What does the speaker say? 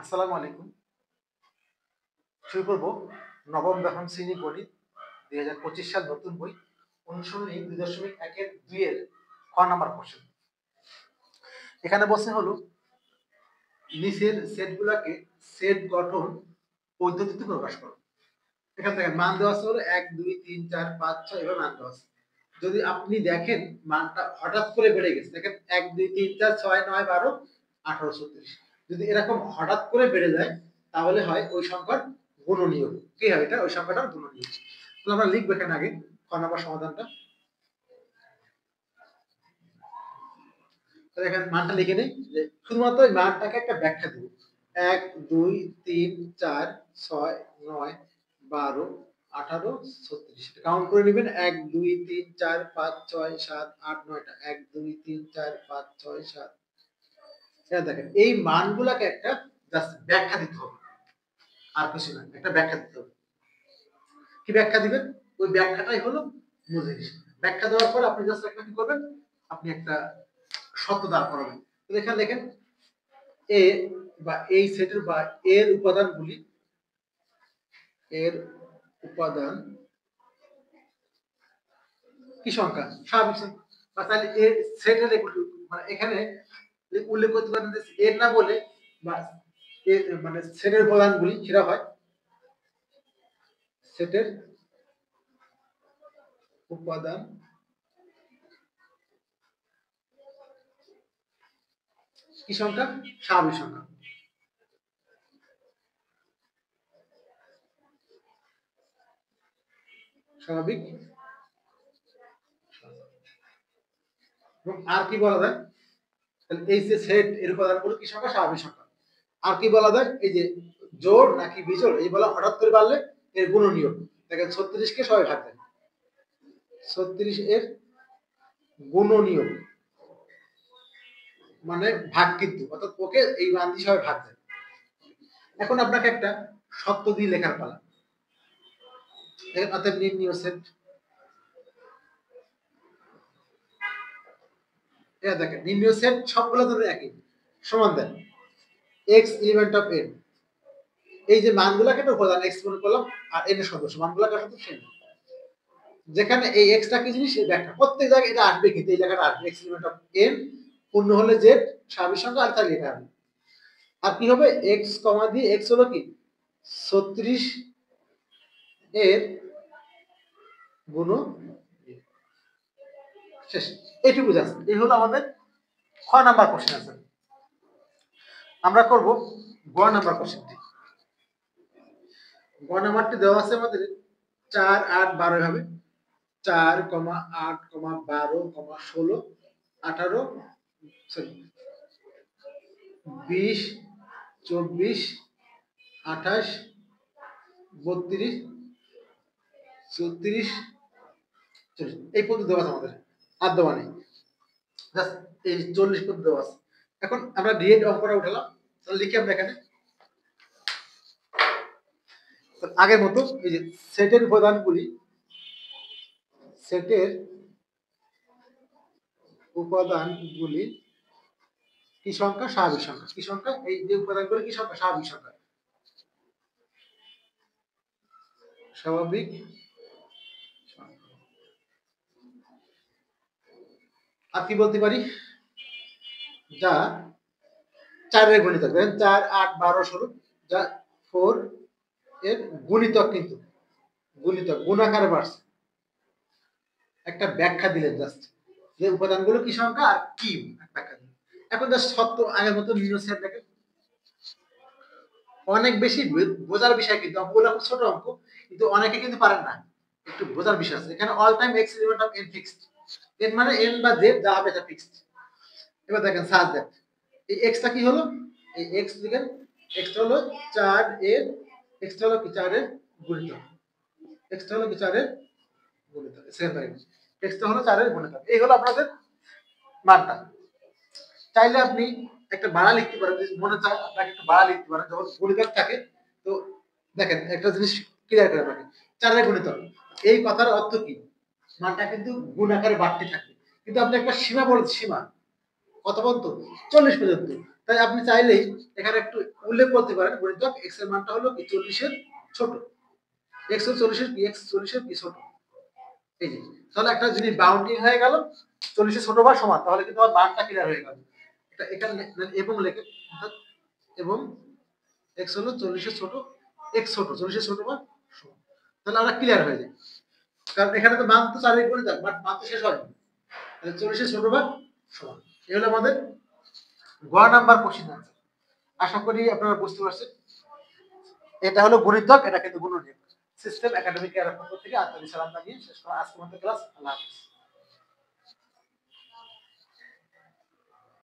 আসসালামু আলাইকুম। শুরু করব নবম দশম শ্রেণী গণিত ২০২৫ সাল নতুন বই অনুশীলনী ২.১ এর ২ এর ক নাম্বার কোশ্চেন। এখানে বলছে হলো নিচের সেটগুলোকে সেট গঠন পদ্ধতিতে প্রকাশ করো। এখানে দেখেন মান দেওয়া আছে হলো ১ ২ ৩ ৪ ৫ ৬ এভাবে মান দেওয়া আছে। যদি আপনি দেখেন মানটা হঠাৎ করে বেড়ে গেছে, দেখেন ১ ২ ৩ ৪ ৬ ৯ ১২ ১৮ ৩৬। যদি এরকম হঠাৎ করে বেড়ে যায় তাহলে হয় ওই সংখ্যার গুণনীয়ক। কি হয় এটা? ওই সংখ্যাটার গুণনীয়ক। তাহলে আমরা লিখব এখানে আগে ক নাম্বার সমাধানটা। তো এখানে মানটা লিখে নেই যে শুধুমাত্র এই মানটাকে একটা ব্যাখ্যা দেব। ১ ২ ৩ ৪ ৬ ৯ ১২ ১৮ ৩৬। কাউন্ট করে নেবেন ১ ২ ৩ ৪ ৫ ৬ ৭ ৮ ৯টা ১ ২ ৩ ৪ ৫ ৬ ৭। এটা দেখেন এই মানগুলোকে একটা জাস্ট ব্যাখ্যা দিতে হবে, আর কিছু না, একটা ব্যাখ্যা দিতে হবে। কি ব্যাখ্যা দিবেন? ওই ব্যাখ্যাটাই হলো মূল জিনিস। ব্যাখ্যা দেওয়ার পর আপনি জাস্ট একটা কি করবেন, আপনি একটা শর্ত দাঁড় করাবেন। তো এখানে দেখেন এ বা এই সেটের বা এর উপাদানগুলি কি সংখ্যা? স্বাভাবিক সংখ্যা। বা তাহলে এর সেটের মানে এখানে উল্লেখ করতে পারেন যে এর না বলে বা এর মানে সেটের উপাদানগুলি সেটা হয় সেটের উপাদান কি সংখ্যা? স্বাভাবিক সংখ্যা। স্বাভাবিক। আর কি বলা যায়? তাহলে এই যে সেট এর উপাদানগুলো কি সংখ্যা? স্বাভাবিক সংখ্যা। আর কি বলা যায়? এই যে জোড় নাকি বিজোড় এই বলা হঠাৎ করে বাড়লে এর গুণনীয়ক। দেখেন 36 কে সবাই ভাগ দেয়। 36 এর গুণনীয়ক মানে ভাগ, কিন্তু অর্থাৎ ওকে এই মান দিয়ে সবাই ভাগ দেয়। এখন আপনাকে একটা শর্ত দিয়ে লেখার পালা। অর্থাৎ নির্ণয় সেট। এটা দেখেন নির্ণয় সেট সবগুলো ধরে একই সমান দেন x এলিমেন্ট অফ n। এই যে মানগুলোকে একটা উপাদান x মনে করলাম আর n এর সদস্য মানগুলোকে আসলে সেম। যেখানে এই x টা কি জিনিস এই ব্যাখ্যা প্রত্যেক জায়গায় এটা আসবে, কিন্তু এই জায়গাটা আসবে x এলিমেন্ট অফ n পূর্ণ হলে z স্বাভাবিক সংখ্যা আর তাহলে এটা হবে। আর কি হবে? x কমা দিয়ে x হলো কি 36 এর গুণ শেষ। এইটুকু জাস্ট এই হলো আমাদের খ নাম্বার কোশ্চেন আছে। আমরা করব গ নাম্বার কোশ্চেনটি। গ নাম্বারটি দেওয়া আছে আমাদের 4 8 12 হবে 4, 8, 12, 16, 18 সরি 20, 24, 28, 32, 34, 40 এই পর্যন্ত দেওয়া আছে আমাদের, আর দেওয়া নেই। জাস্ট এই 40 পর্যন্ত দেওয়া আছে। এখন আমরা ডিরেক্ট অঙ্কটা উঠালাম, তাহলে লিখি আমরা এখানে আগের মতো এই যে সেটের উপাদানগুলি কি সংখ্যা? স্বাভাবিক সংখ্যা। কি সংখ্যা? এই যে উপাদানগুলি কি সংখ্যা? স্বাভাবিক সংখ্যা। স্বাভাবিক আর কি বলতে পারি? যা 4 এর গুণিতক। দেখেন 4 8 12 16 যা 4 এর গুণিতক, কিন্তু গুণিতক গুণাকারে বাড়ছে। একটা ব্যাখ্যা দিলেন জাস্ট যে উপাদানগুলো কি সংখ্যা আর কি ব্যাখ্যা দিলেন। এখন জাস্ট সত্য আগের মতো নির্ণয় সেট দেখেন অনেক বেশি বোঝার বিষয়, কিন্তু অঙ্কগুলো খুব ছোট অঙ্ক, কিন্তু অনেকে কিন্তু পারেন না, একটু বোঝার বিষয় আছে। এখানে all time x element of n fixed. n মানে n বা z যা হবে এটা ফিক্সড। এবার দেখেন সাজ দেন এই x টা কি হলো? এই x দেখেন x টা হলো 4 এর x টা হলো কি 4 এর গুণিতক। x টা হলো কি 4 এর গুণিতক। সেম ভাই x টা হলো 4 এর গুণিতক। এই হলো আপনাদের মানটা। চাইলে আপনি একটা বাড়া লিখতে পারেন, যদি মনে চায় আপনাকে একটু বাড়া লিখতে পারেন যখন গুণিতক থাকে। তো দেখেন একটা জিনিস ক্লিয়ার করে রাখেন 4 এর গুণিতক এই কথার অর্থ কি? মানটা কিন্তু গুণ আকারে বাড়তে থাকে, কিন্তু আপনি একটা সীমা বলেছেন, সীমা কত পর্যন্ত? 40 পর্যন্ত। তাই আপনি চাইলেই এখানে একটু উল্লেখ করতে পারেন গুণিতক x এর মানটা হলো কি 40 এর ছোট, x হলো 40 এর কি, x 40 এর কি ছোট। এই যে তাহলে একটা যদি বাউন্ডিং হয়ে গেল 40 এর ছোট বা সমান, তাহলে কিন্তু আমার মানটা ক্লিয়ার হয়ে গেল। এটা এখানে এবং লেখে অর্থাৎ এবং x হলো 40 এর ছোট, x ছোট 40 এর ছোট বা সমান, তাহলে আমরা ক্লিয়ার হয়ে যায়। কারণ এখানে তো মান তো চারই করে যাক, বাট মান তো শেষ হয়নি, তাহলে 40 এর ছোট বা সমান। এই হলো আমাদের গ নাম্বার কোশ্চেন আনসার। আশা করি আপনারা বুঝতে পারছেন। এটা হলো গুণিতক, এটা কিন্তু গুণনীয়ক। সিস্টেম একাডেমিক এর পক্ষ থেকে আন্তরিক সালাম জানিয়ে শেষ করা আজকের মতো ক্লাস। আল্লাহ হাফেজ।